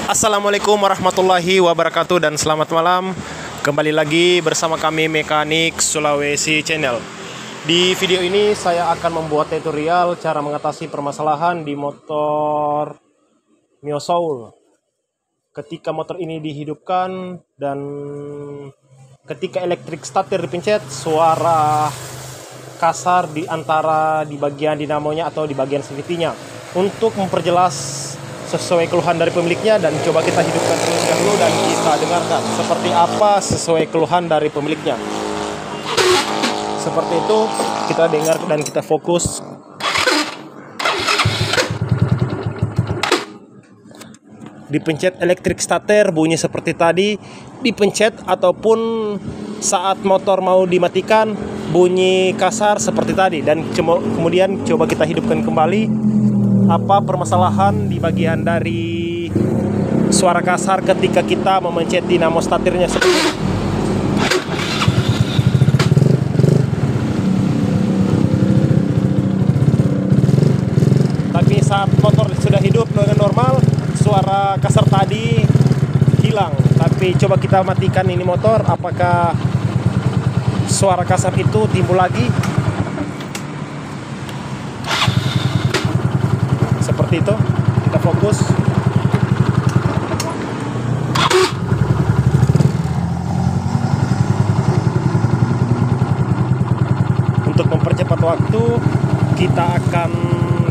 Assalamualaikum warahmatullahi wabarakatuh dan selamat malam. Kembali lagi bersama kami Mekanik Sulawesi Channel. Di video ini saya akan membuat tutorial cara mengatasi permasalahan di motor Mio Soul. Ketika motor ini dihidupkan dan ketika elektrik starter dipencet, suara kasar di antara di bagian dinamonya atau di bagian CVT-nya. Untuk memperjelas sesuai keluhan dari pemiliknya, dan coba kita hidupkan terlebih dahulu dan kita dengarkan seperti apa sesuai keluhan dari pemiliknya. Seperti itu, kita dengar dan kita fokus. Dipencet elektrik starter bunyi seperti tadi, dipencet ataupun saat motor mau dimatikan bunyi kasar seperti tadi. Dan kemudian coba kita hidupkan kembali. Apa permasalahan di bagian dari suara kasar ketika kita memencet dinamo starternya seperti ini. Tapi saat motor sudah hidup dengan normal, suara kasar tadi hilang. Tapi coba kita matikan ini motor, apakah suara kasar itu timbul lagi? Seperti itu, kita fokus. Untuk mempercepat waktu, kita akan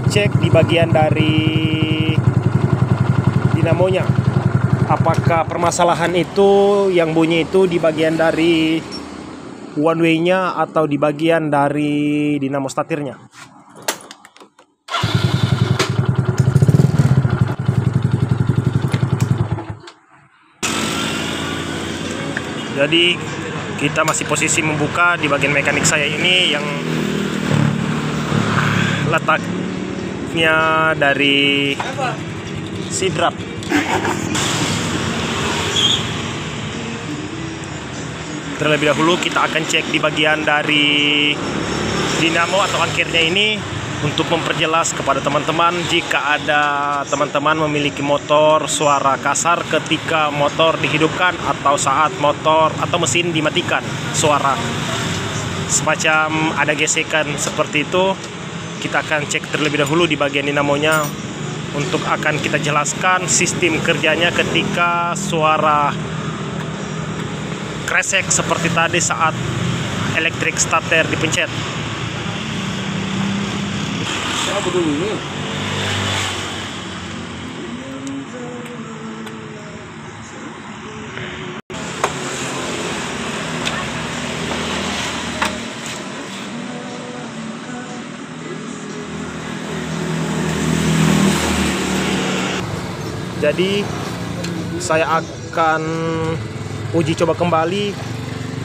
cek di bagian dari dinamonya. Apakah permasalahan itu yang bunyi itu di bagian dari one way-nya atau di bagian dari dinamo starternya. Jadi kita masih posisi membuka di bagian mekanik saya ini yang letaknya dari sidrap. Terlebih dahulu kita akan cek di bagian dari dinamo atau angkirnya ini untuk memperjelas kepada teman-teman jika ada teman-teman memiliki motor suara kasar ketika motor dihidupkan atau saat motor atau mesin dimatikan, suara semacam ada gesekan seperti itu. Kita akan cek terlebih dahulu di bagian dinamonya untuk akan kita jelaskan sistem kerjanya ketika suara kresek seperti tadi saat elektrik starter dipencet. Jadi saya akan uji coba kembali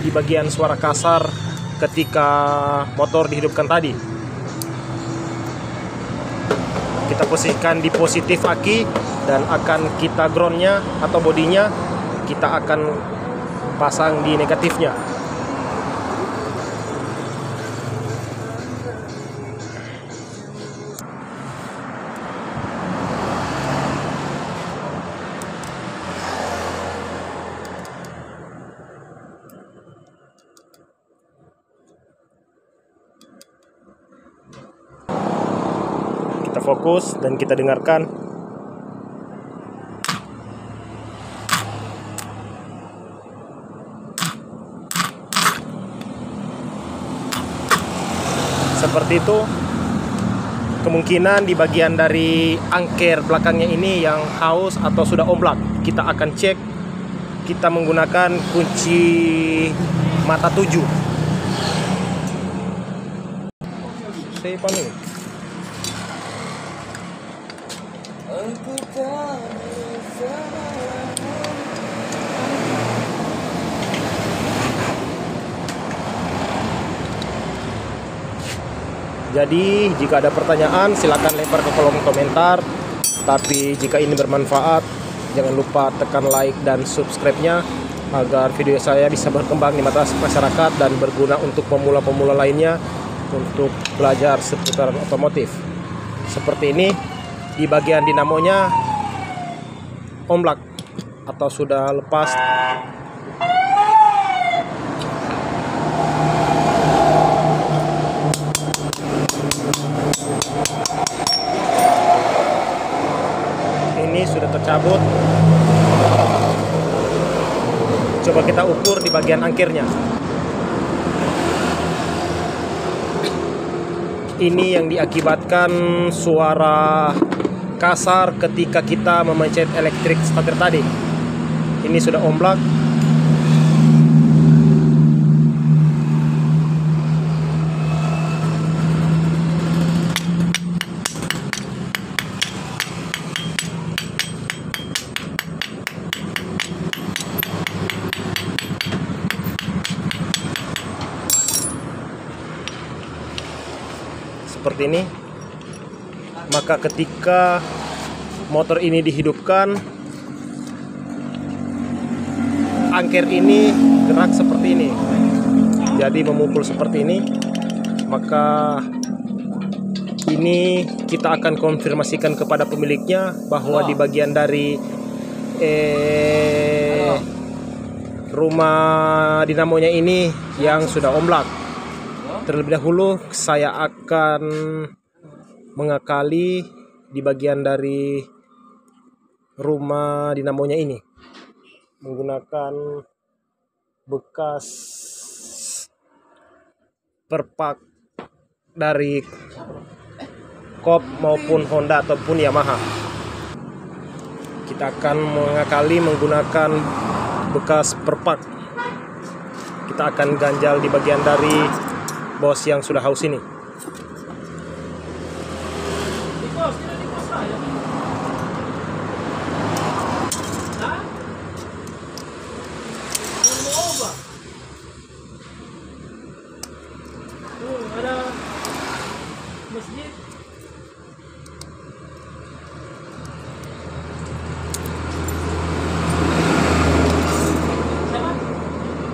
di bagian suara kasar ketika motor dihidupkan tadi. Kita posisikan di positif aki dan akan kita groundnya atau bodinya kita akan pasang di negatifnya. Kita fokus dan kita dengarkan. Seperti itu. Kemungkinan di bagian dari angker belakangnya ini yang haus atau sudah omblak. Kita akan cek. Kita menggunakan kunci mata 7. Saya panik. Jadi jika ada pertanyaan silakan lempar ke kolom komentar. Tapi jika ini bermanfaat, jangan lupa tekan like dan subscribe-nya agar video saya bisa berkembang di mata masyarakat dan berguna untuk pemula-pemula lainnya untuk belajar seputar otomotif. Seperti ini, di bagian dinamonya omblak atau sudah lepas. Ini sudah tercabut. Coba kita ukur di bagian angkirnya. Ini yang diakibatkan suara kasar ketika kita memencet elektrik starter tadi. Ini sudah omblak. Seperti ini. Maka ketika motor ini dihidupkan, angker ini gerak seperti ini, jadi memukul seperti ini. Maka ini kita akan konfirmasikan kepada pemiliknya bahwa di bagian dari rumah dinamonya ini yang sudah omblak. Terlebih dahulu saya akan mengakali di bagian dari rumah dinamonya ini menggunakan bekas perpak dari Cobb maupun Honda ataupun Yamaha. Kita akan mengakali menggunakan bekas perpak. Kita akan ganjal di bagian dari bos yang sudah haus ini. Ada masjid.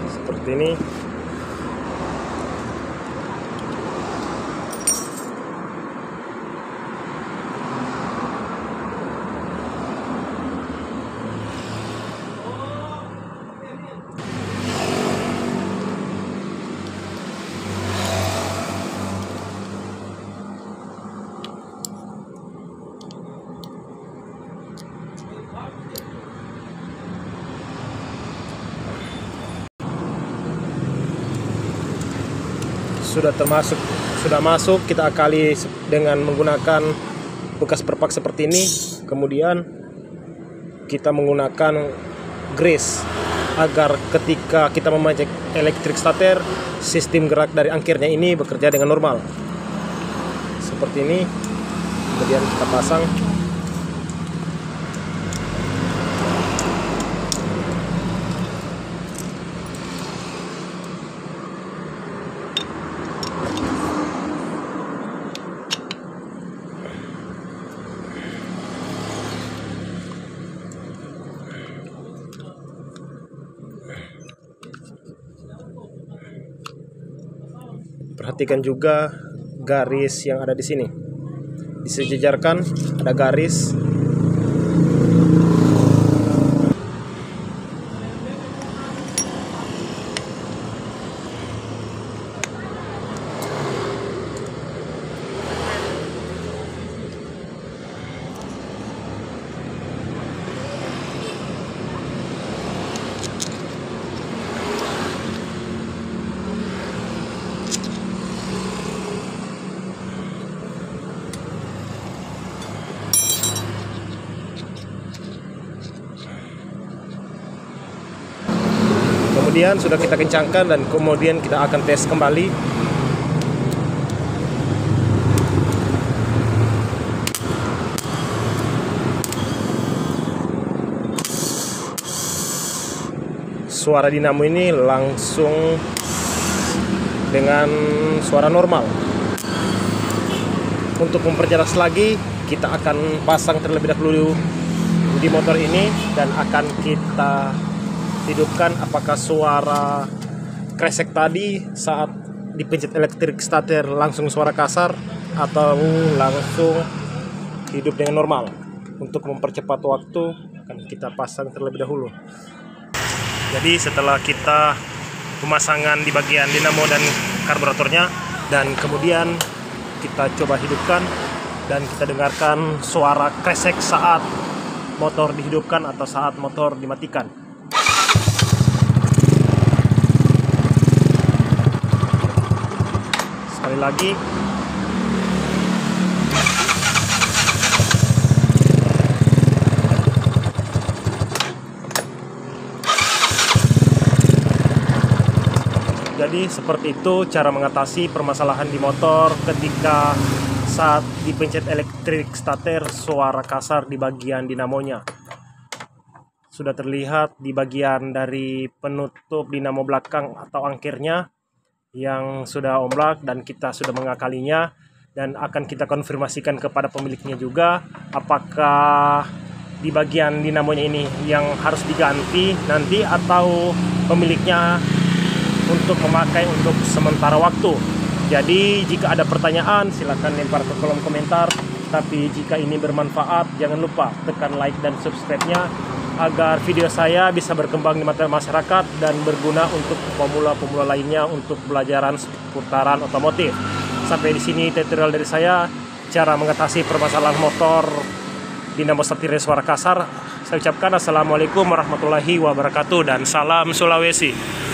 Seperti ini. Sudah masuk, kita akali dengan menggunakan bekas perpak seperti ini. Kemudian kita menggunakan grease agar ketika kita memancing elektrik starter, sistem gerak dari angkirnya ini bekerja dengan normal. Seperti ini. Kemudian kita pasang. Perhatikan juga garis yang ada di sini. Disejajarkan, ada garis. Kemudian sudah kita kencangkan dan kemudian kita akan tes kembali. Suara dinamo ini langsung dengan suara normal. Untuk memperjelas lagi, kita akan pasang terlebih dahulu di motor ini dan akan kita hidupkan apakah suara kresek tadi saat dipencet elektrik starter langsung suara kasar atau langsung hidup dengan normal. Untuk mempercepat waktu, akan kita pasang terlebih dahulu. Jadi setelah kita pemasangan di bagian dinamo dan karburatornya, dan kemudian kita coba hidupkan dan kita dengarkan suara kresek saat motor dihidupkan atau saat motor dimatikan. Sekali lagi. Jadi seperti itu cara mengatasi permasalahan di motor ketika saat dipencet elektrik starter suara kasar di bagian dinamonya. Sudah terlihat di bagian dari penutup dinamo belakang atau angkirnya yang sudah omblak dan kita sudah mengakalinya, dan akan kita konfirmasikan kepada pemiliknya juga apakah di bagian dinamonya ini yang harus diganti nanti atau pemiliknya untuk memakai untuk sementara waktu. Jadi jika ada pertanyaan silakan lempar ke kolom komentar, tapi jika ini bermanfaat jangan lupa tekan like dan subscribe-nya agar video saya bisa berkembang di mata masyarakat dan berguna untuk pemula-pemula lainnya untuk pelajaran seputaran otomotif. Sampai di sini tutorial dari saya cara mengatasi permasalahan motor dinamo starter suara kasar. Saya ucapkan assalamualaikum warahmatullahi wabarakatuh dan salam Sulawesi.